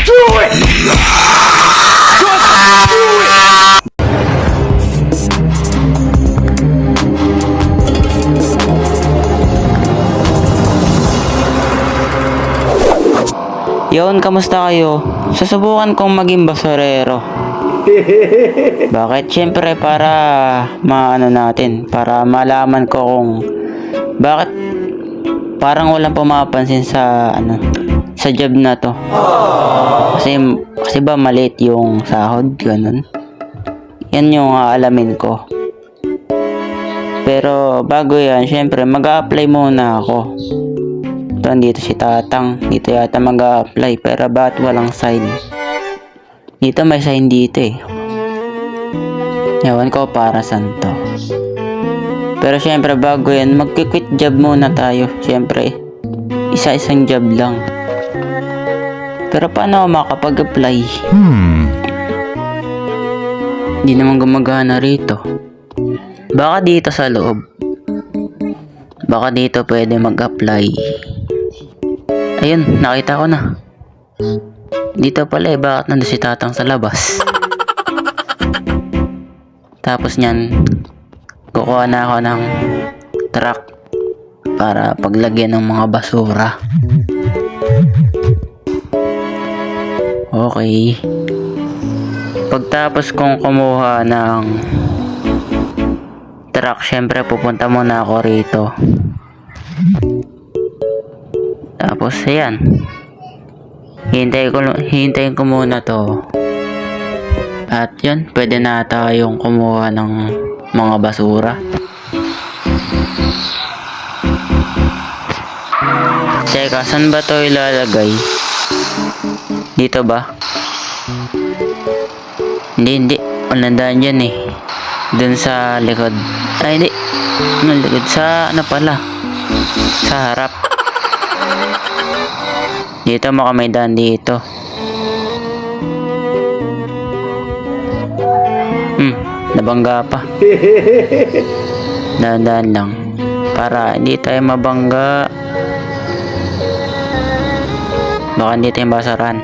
do it! Just do it! Yon, kamusta kayo? Susubukan kong maging basurero. Bakit? Siyempre para maano natin, para malaman ko kung bakit parang walang pumapansin sa sa job na to. Kasi ba maliit yung sahod, ganun. Yan yung aalamin ko. Pero bago yan, siyempre mag-a-apply muna ako. Ito, dito si Tatang. Dito yata mag-a-apply. Pero ba't walang sign? Dito may sign dito eh. Ewan ko para saan to. Pero syempre bago yan, mag-quit job muna tayo. Syempre, isa-isang job lang. Pero paano ako makapag-apply? Hindi naman gumagana rito. Baka dito sa loob. Baka dito pwede mag-apply. Ayun, nakita ko na. Dito pala eh, bakit nandun si Tatang sa labas? Tapos nyan, kukuha na ako ng truck para paglagyan ng mga basura. Okay. Pagtapos kong kumuha ng truck, syempre pupunta muna ako rito. Tapos ayan, hintayin ko muna to. At yun, pwede na tayong kumuha ng mga basura. Teka, saan ba to ilalagay? Dito ba? Hindi. Walang daan dyan eh. Dun sa likod. Ay, hindi. Ano likod? Sa ano pala? Sa harap. Dito maka may daan dito. Nabangga pa. Dahan-dahan lang. Para hindi tayo mabangga. Baka hindi tayo basurahan.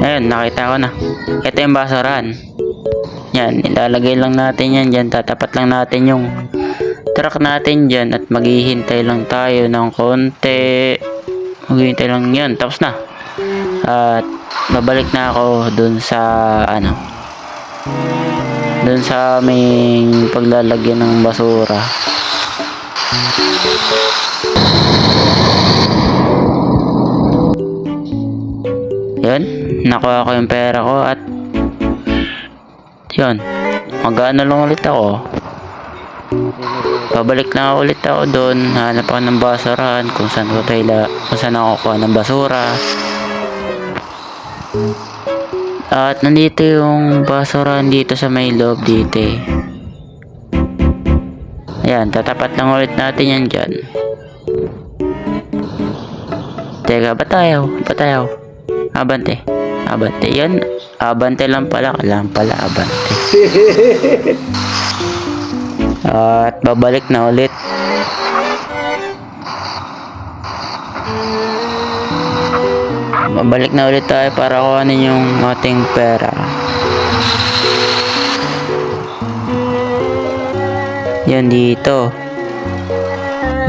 Ayun, nakita ko na. Ito yung basurahan. Yan, ilalagay lang natin yan dyan. Tatapat lang natin yung truck natin dyan. At maghihintay lang tayo ng konti. Maghihintay lang yan. Tapos na. At babalik na ako dun sa dun sa aming paglalagyan ng basura. Yun, nakuha ko yung pera ko at yun, mag-ano lang ulit ako. Pabalik na ulit ako doon. Hanap ako ng basurahan kung saan ako kuha ng basura. At nandito yung basurahan dito sa may loob dito eh. Ayan, tatapat lang ulit natin yan dyan. Teka, batayaw. Abante. Yan, abante lang pala. Kailangan pala abante. At babalik na ulit. Babalik na ulit tayo para kuhanin yung ating pera. Yan dito.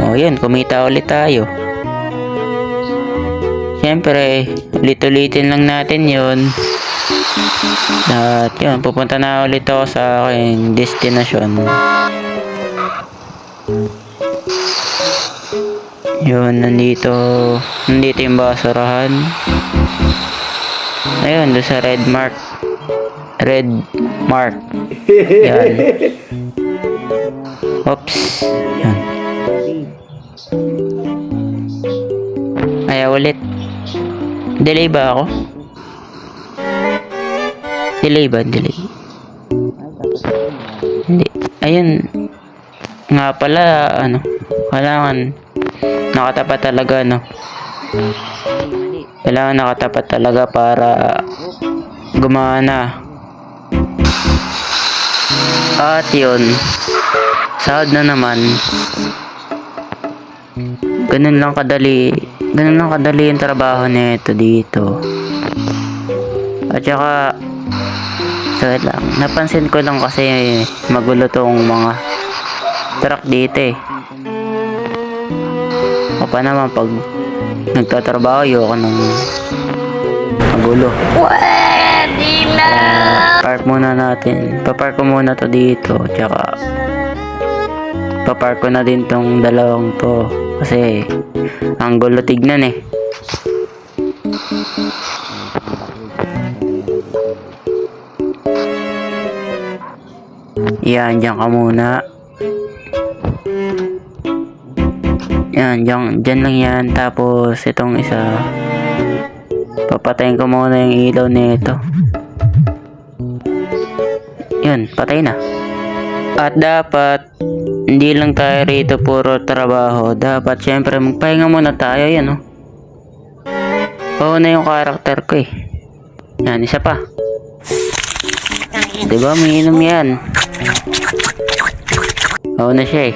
O yan, kumita ulit tayo. Siyempre, ulit-ulitin lang natin yun. At yun, pupunta na ulit ako sa aking destination. Yun, nandito yung basurahan. Ayun, doon sa red mark. Yan. Oops. Yan. Ayaw ulit. Delay ba ako? Delay. Hindi. Ayun. Nga pala, kailangan nakatapat talaga, Kailangan nakatapat talaga para gumana. At yun, sahod na naman. Ganun lang kadali yung trabaho nito dito. At saka, wait lang, napansin ko lang kasi magulo tong mga truck dito eh. O pa naman pag nagtatrabaho, ayoko ng magulo. Pwede na! Park muna natin. Papark ko muna to dito. Tsaka, papark ko na din tong dalawang to. Kasi, ang gulo tignan eh. Yan, dyan ka muna. Yan, dyan lang yan. Tapos, itong isa. Papatayin ko muna yung ilaw nito. Yun, patay na. At dapat, hindi lang tayo rito puro trabaho. Dapat, syempre, magpahinga muna tayo. Yan, oh. Oo na yung karakter ko eh. Yan, isa pa. Diba, umiinom yan. Oo na siya eh.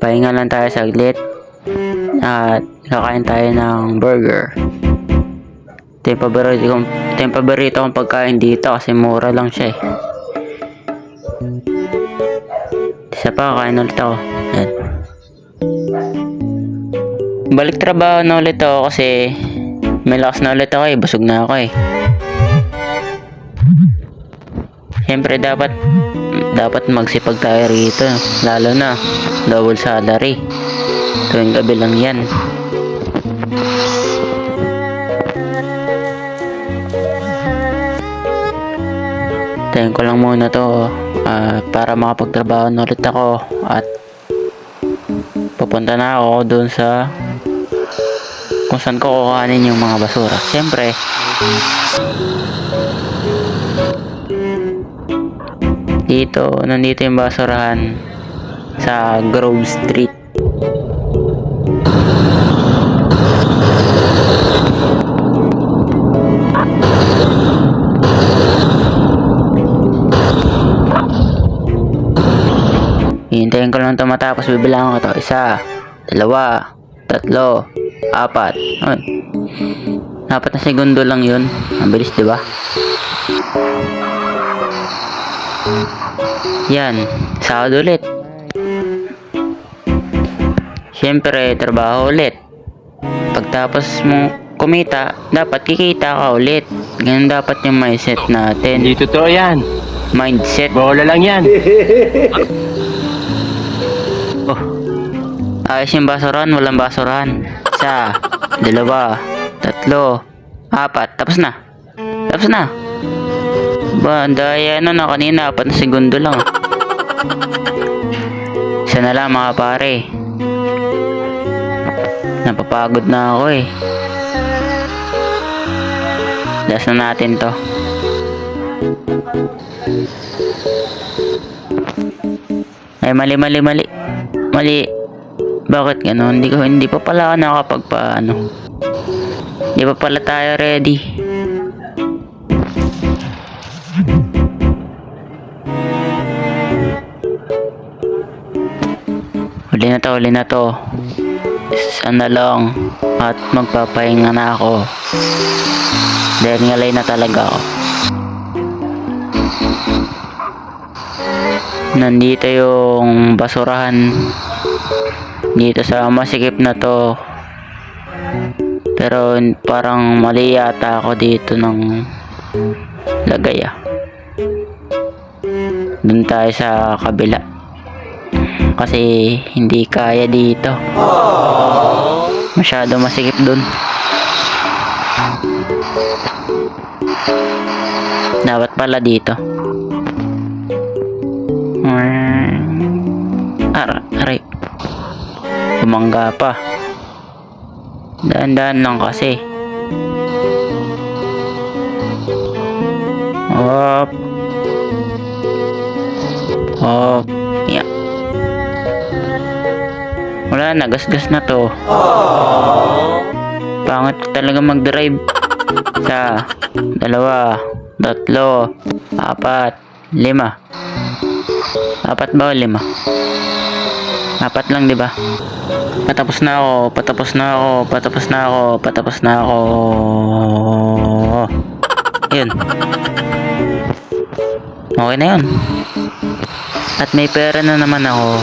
Pahinga lang tayo saglit. At kakain tayo ng burger. Ito yung paborito kong pagkain dito kasi mura lang siya eh. Isa pa, kakain ulit ako. Yan. Balik trabaho na ulit ako kasi may lakas na ulit ako eh. Busog na ako eh. Siyempre dapat magsipag tayo rito. Lalo na double salary. Tuwing gabi lang yan. Tayin ko lang muna to para makapagtrabaho na ulit ako. At pupunta na ako doon sa kung saan ko kukuhanin yung mga basura. Siyempre nandito yung basurahan sa Grove Street. Hintayin ko lang ito matapos, bibilangan ko ito. 1, 2, 3, 4. Ay, 4 na segundo lang yun. Ang bilis, diba? Yan, sahod ulit. Siyempre, trabaho ulit. Pagtapos mong kumita, dapat kikita ka ulit. Ganun dapat yung mindset natin. Hindi totoo yan. Mindset. Bola lang yan. Oh, ayos yung basurahan, walang basurahan. 1, 2, 3, 4. Tapos na. Ba, daya na kanina, 4 na segundo lang. Isa na lang mga pare. Napapagod na ako eh. Last na natin to. Ay, mali. Bakit gano'n? Hindi pa pala ako nakapagpaano. Hindi pa pala tayo ready. Huli na to. Sana lang. At magpapahinga na ako. Dahil ngalay na talaga ako. Nandito yung basurahan. Dito sa masikip na to. Pero parang mali yata ako dito ng lagay ah. Dun tayo sa kabila. Kasi hindi kaya dito. Masyado masikip dun. Dapat pala dito. Aray. Bumangga pa. Daan-daan lang kasi. Hop. Yeah. Wala na, gasgas na to. Pangit ko talaga mag-drive. 1, 2, 3, 4, 5. 4 ba o 5? Apat lang, di ba? Patapos na ako, patapos na ako, patapos na ako, patapos na ako. Ayun. Okay na yun. At may pera na naman ako.